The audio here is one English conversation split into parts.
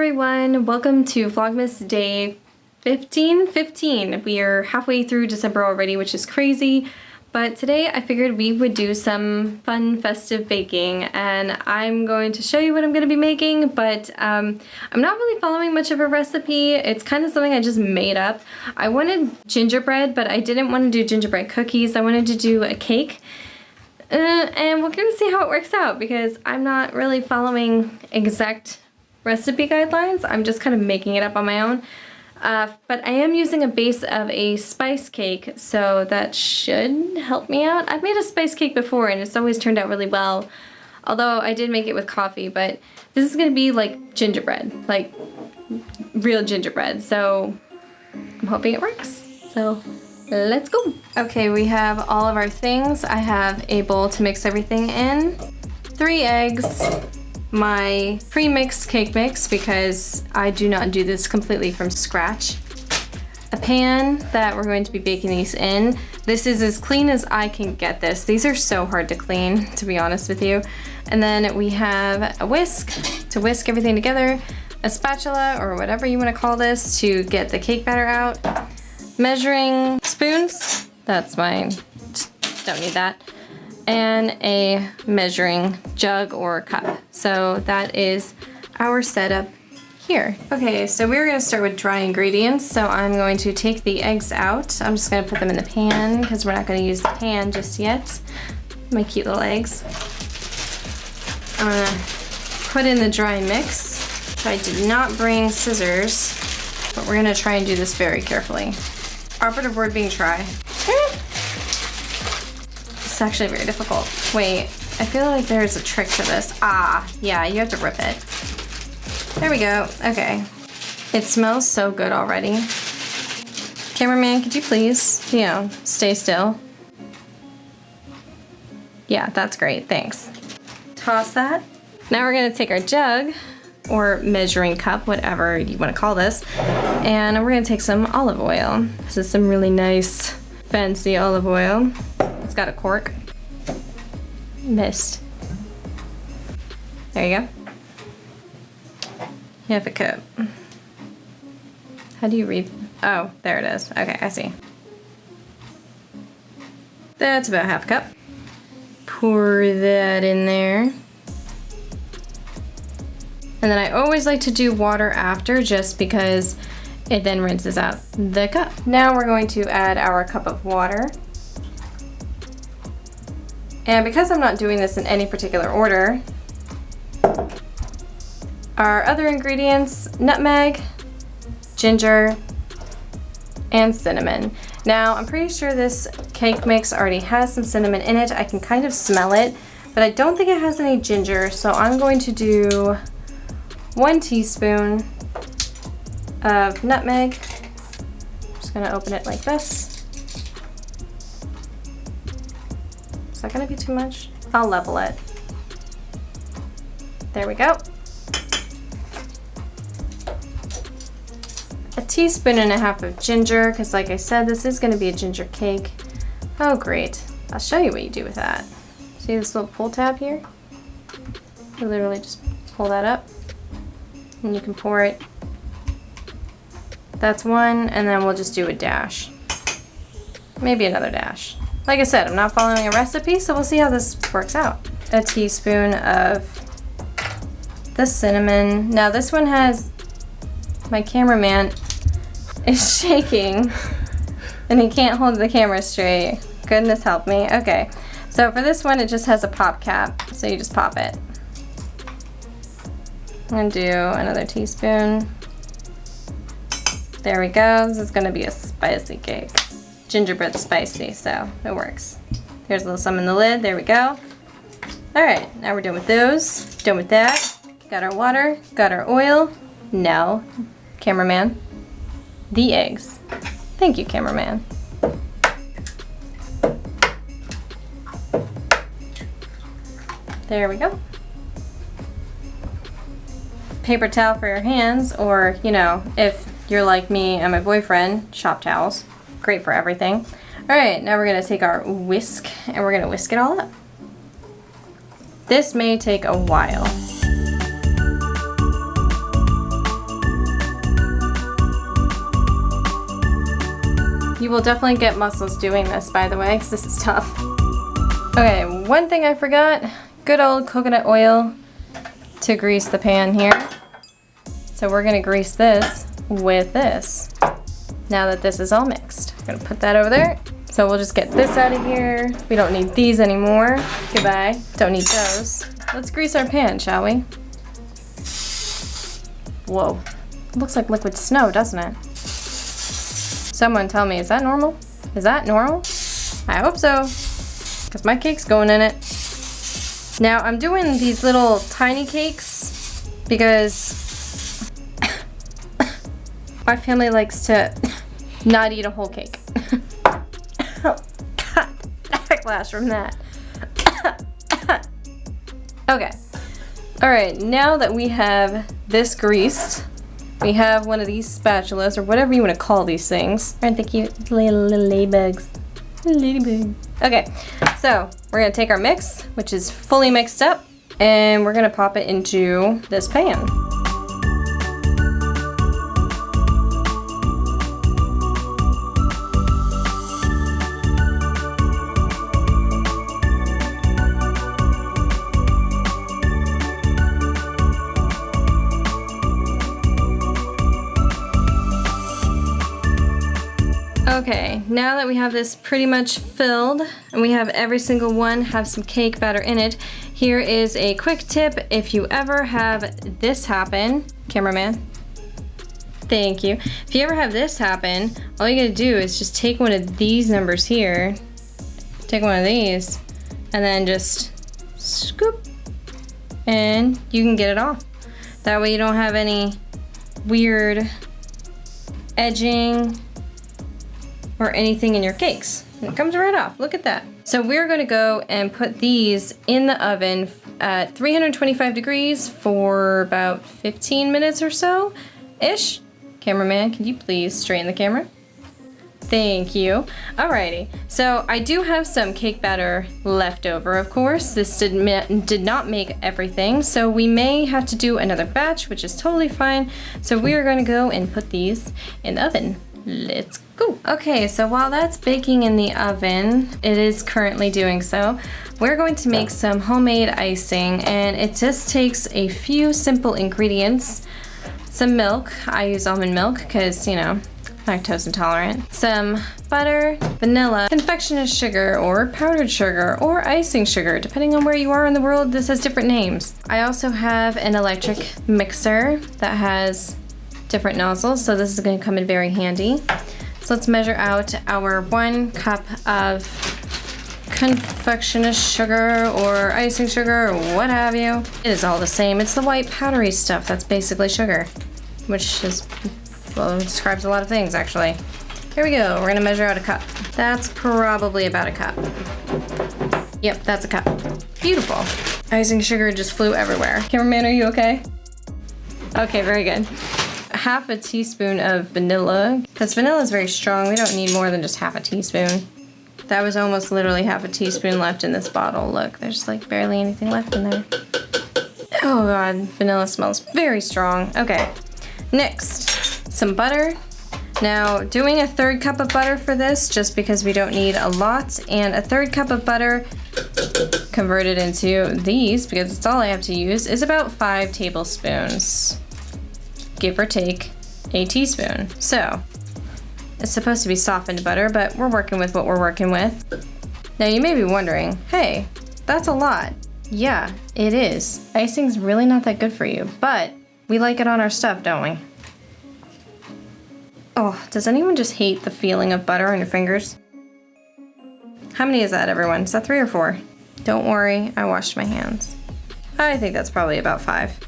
everyone, welcome to Vlogmas day 15. We are halfway through December already, which is crazy, but today I figured we would do some fun festive baking, and I'm going to show you what I'm going to be making, but I'm not really following much of a recipe. It's kind of something I just made up. I wanted gingerbread, but I didn't want to do gingerbread cookies. I wanted to do a cake. And we're gonna see how it works out because I'm not really following exact recipe guidelines. I'm just kind of making it up on my own. But I am using a base of a spice cake, so that should help me out. I've made a spice cake before and it's always turned out really well. Although I did make it with coffee, but this is gonna be like gingerbread, like real gingerbread. So I'm hoping it works. So let's go. Okay, we have all of our things. I have a bowl to mix everything in, 3 eggs, my pre-mixed cake mix because I do not do this completely from scratch, a pan that we're going to be baking these in. This is as clean as I can get this. These are so hard to clean, to be honest with you. And then we have a whisk to whisk everything together, a spatula or whatever you want to call this to get the cake batter out, measuring spoons, that's mine, don't need that, and a measuring jug or cup. So that is our setup here. Okay, so we're gonna start with dry ingredients. So I'm going to take the eggs out. I'm just gonna put them in the pan because we're not gonna use the pan just yet. My cute little eggs. I'm gonna put in the dry mix. So I did not bring scissors, but we're gonna try and do this very carefully. Operative word being try. It's actually very difficult. Wait, I feel like there's a trick to this. Ah, yeah, you have to rip it. There we go, okay. It smells so good already. Cameraman, could you please, stay still? Yeah, that's great, thanks. Toss that. Now we're gonna take our jug, or measuring cup, whatever you want to call this, and we're gonna take some olive oil. This is some really nice, fancy olive oil. It's got a cork. Missed. There you go. You have a cup. How do you read? Oh, there it is. Okay, I see. That's about half a cup. Pour that in there. And then I always like to do water after just because it then rinses out the cup. Now we're going to add our cup of water. And because I'm not doing this in any particular order, our other ingredients, nutmeg, ginger, and cinnamon. Now I'm pretty sure this cake mix already has some cinnamon in it. I can kind of smell it, but I don't think it has any ginger, so I'm going to do 1 teaspoon of nutmeg. I'm just gonna open it like this. Is that gonna be too much? I'll level it. There we go. 1.5 teaspoons of ginger, because like I said, this is gonna be a ginger cake. Oh great, I'll show you what you do with that. See this little pull tab here? You literally just pull that up and you can pour it. That's 1, and then we'll just do a dash. Maybe another dash. Like I said, I'm not following a recipe, so we'll see how this works out. 1 teaspoon of the cinnamon. Now this one has, my cameraman is shaking and he can't hold the camera straight. Goodness help me. Okay, so for this one it just has a pop cap, so you just pop it. I'm gonna do another teaspoon. There we go. This is gonna be a spicy cake. Gingerbread spicy, so it works. Here's a little some in the lid. There we go. All right, now we're done with those. Done with that. Got our water, got our oil. Now, cameraman, the eggs. Thank you, cameraman. There we go. Paper towel for your hands, or if you're like me and my boyfriend, shop towels. Great for everything. All right, now we're gonna take our whisk and we're gonna whisk it all up. This may take a while. You will definitely get muscles doing this, by the way, because this is tough. Okay, one thing I forgot. Good old coconut oil to grease the pan here. So we're gonna grease this with this. Now that this is all mixed. I'm gonna put that over there. So we'll just get this out of here. We don't need these anymore. Goodbye. Don't need those. Let's grease our pan, shall we? Whoa. It looks like liquid snow, doesn't it? Someone tell me, is that normal? Is that normal? I hope so, because my cake's going in it. Now I'm doing these little tiny cakes because my family likes to not eat a whole cake. Oh, God, backlash from that. Okay. All right, now that we have this greased, we have one of these spatulas, or whatever you want to call these things. Aren't they cute? Little ladybugs. Ladybug. Okay, so we're gonna take our mix, which is fully mixed up, and we're gonna pop it into this pan. Okay, now that we have this pretty much filled and we have every single one have some cake batter in it, here is a quick tip. If you ever have this happen, cameraman, thank you. If you ever have this happen, all you gotta do is just take one of these numbers here, take one of these, and then just scoop, and you can get it off. That way you don't have any weird edging or anything in your cakes. And it comes right off, look at that. So we're gonna go and put these in the oven at 325 degrees for about 15 minutes or so-ish. Cameraman, can you please straighten the camera? Thank you. Alrighty, so I do have some cake batter left over, of course. This did not make everything, so we may have to do another batch, which is totally fine. So we are gonna go and put these in the oven. Let's go. Okay, so while that's baking in the oven, it is currently doing so, we're going to make some homemade icing, and it just takes a few simple ingredients. Some milk, I use almond milk because, you know, lactose intolerant. Some butter, vanilla, confectioner's sugar or powdered sugar or icing sugar, depending on where you are in the world, this has different names. I also have an electric mixer that has different nozzles, so this is going to come in very handy. So let's measure out our 1 cup of confectioner's sugar or icing sugar or what have you. It is all the same. It's the white powdery stuff that's basically sugar, which is, well, it describes a lot of things actually. Here we go, we're gonna measure out a cup. That's probably about a cup. Yep, that's a cup. Beautiful. Icing sugar just flew everywhere. Cameraman, are you okay? Okay, very good. Half a teaspoon of vanilla, because vanilla is very strong. We don't need more than just half a teaspoon. That was almost literally half a teaspoon left in this bottle. Look, there's like barely anything left in there. Oh God, vanilla smells very strong. Okay, next, some butter. Now, doing a 1/3 cup of butter for this, just because we don't need a lot, and a 1/3 cup of butter converted into these, because it's all I have to use, is about 5 tablespoons. Give or take a teaspoon. So, it's supposed to be softened butter, but we're working with what we're working with. Now you may be wondering, hey, that's a lot. Yeah, it is. Icing's really not that good for you, but we like it on our stuff, don't we? Oh, does anyone just hate the feeling of butter on your fingers? How many is that, everyone? Is that 3 or 4? Don't worry, I washed my hands. I think that's probably about 5.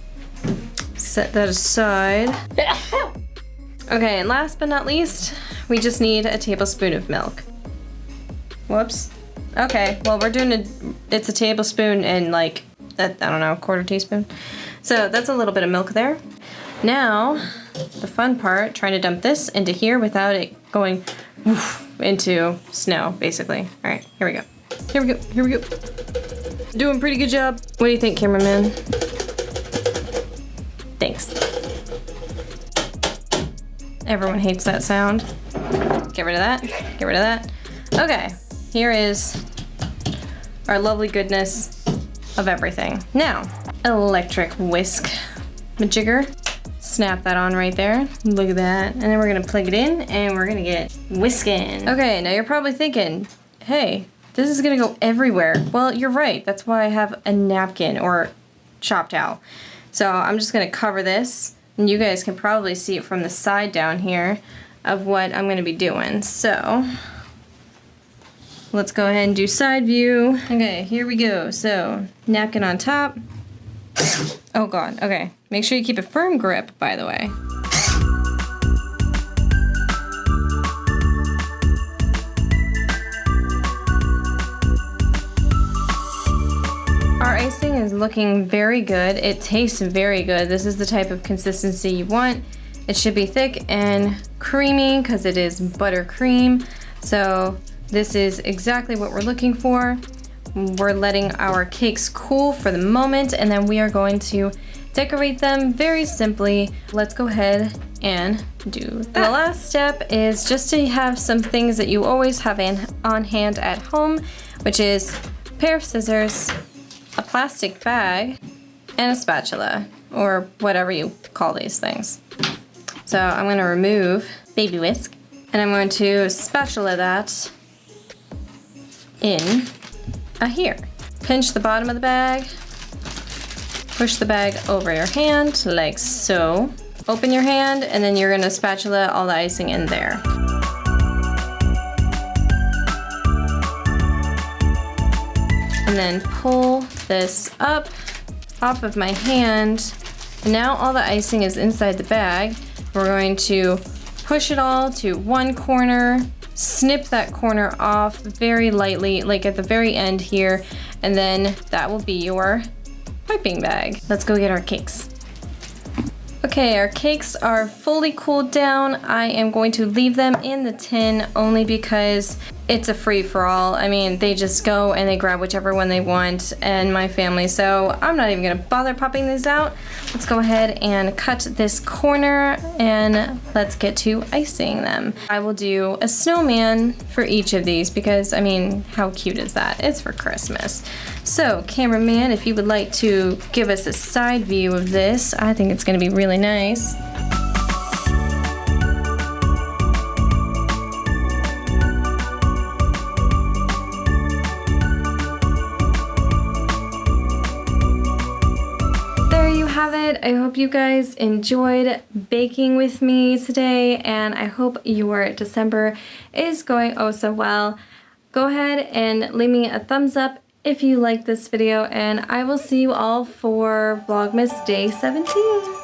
Set that aside. Okay, and last but not least, we just need a tablespoon of milk. Whoops. Okay, well we're doing it's a tablespoon and like, I don't know, 1/4 teaspoon. So that's a little bit of milk there. Now, the fun part, trying to dump this into here without it going into snow, basically. All right, here we go. Here we go, here we go. Doing pretty good job. What do you think, cameraman? Thanks. Everyone hates that sound. Get rid of that. Get rid of that. Okay, here is our lovely goodness of everything. Now, electric whisk majigger. Snap that on right there. Look at that. And then we're gonna plug it in and we're gonna get whisking. Okay, now you're probably thinking, hey, this is gonna go everywhere. Well, you're right. That's why I have a napkin or shop towel. So I'm just gonna cover this, and you guys can probably see it from the side down here of what I'm gonna be doing. So let's go ahead and do side view. Okay, here we go. So napkin on top. Oh God, okay. Make sure you keep a firm grip, by the way. Our icing is looking very good. It tastes very good. This is the type of consistency you want. It should be thick and creamy because it is buttercream. So this is exactly what we're looking for. We're letting our cakes cool for the moment, and then we are going to decorate them very simply. Let's go ahead and do that. The last step is just to have some things that you always have on hand at home, which is a pair of scissors, a plastic bag, and a spatula, or whatever you call these things. So I'm going to remove baby whisk, and I'm going to spatula that in here. Pinch the bottom of the bag, push the bag over your hand like so. Open your hand, and then you're gonna spatula all the icing in there. And then pull this up off of my hand. And now all the icing is inside the bag. We're going to push it all to one corner, snip that corner off very lightly, like at the very end here, and then that will be your piping bag. Let's go get our cakes. Okay, our cakes are fully cooled down. I am going to leave them in the tin only because it's a free-for-all. I mean, they just go and they grab whichever one they want, and my family, so I'm not even gonna bother popping these out. Let's go ahead and cut this corner and let's get to icing them. I will do a snowman for each of these because, I mean, how cute is that? It's for Christmas. So, cameraman, if you would like to give us a side view of this, I think it's gonna be really nice. Have it. I hope you guys enjoyed baking with me today, and I hope your December is going oh so well. Go ahead and leave me a thumbs up if you like this video, and I will see you all for Vlogmas Day 17.